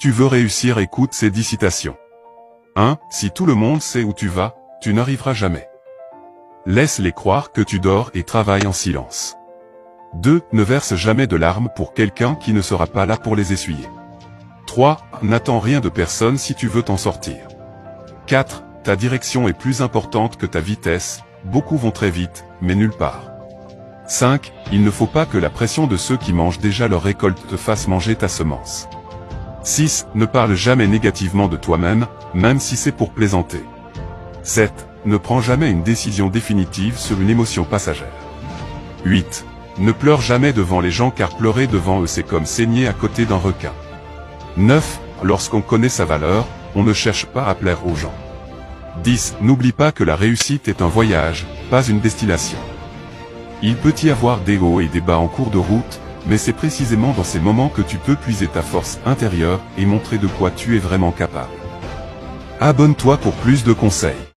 Tu veux réussir, écoute ces 10 citations. 1. Si tout le monde sait où tu vas, tu n'arriveras jamais. Laisse-les croire que tu dors et travaille en silence. 2. Ne verse jamais de larmes pour quelqu'un qui ne sera pas là pour les essuyer. 3. N'attends rien de personne si tu veux t'en sortir. 4. Ta direction est plus importante que ta vitesse, beaucoup vont très vite, mais nulle part. 5. Il ne faut pas que la pression de ceux qui mangent déjà leur récolte te fasse manger ta semence. 6. Ne parle jamais négativement de toi-même, même si c'est pour plaisanter. 7. Ne prends jamais une décision définitive sur une émotion passagère. 8. Ne pleure jamais devant les gens car pleurer devant eux c'est comme saigner à côté d'un requin. 9. Lorsqu'on connaît sa valeur, on ne cherche pas à plaire aux gens. 10. N'oublie pas que la réussite est un voyage, pas une destination. Il peut y avoir des hauts et des bas en cours de route, mais c'est précisément dans ces moments que tu peux puiser ta force intérieure et montrer de quoi tu es vraiment capable. Abonne-toi pour plus de conseils.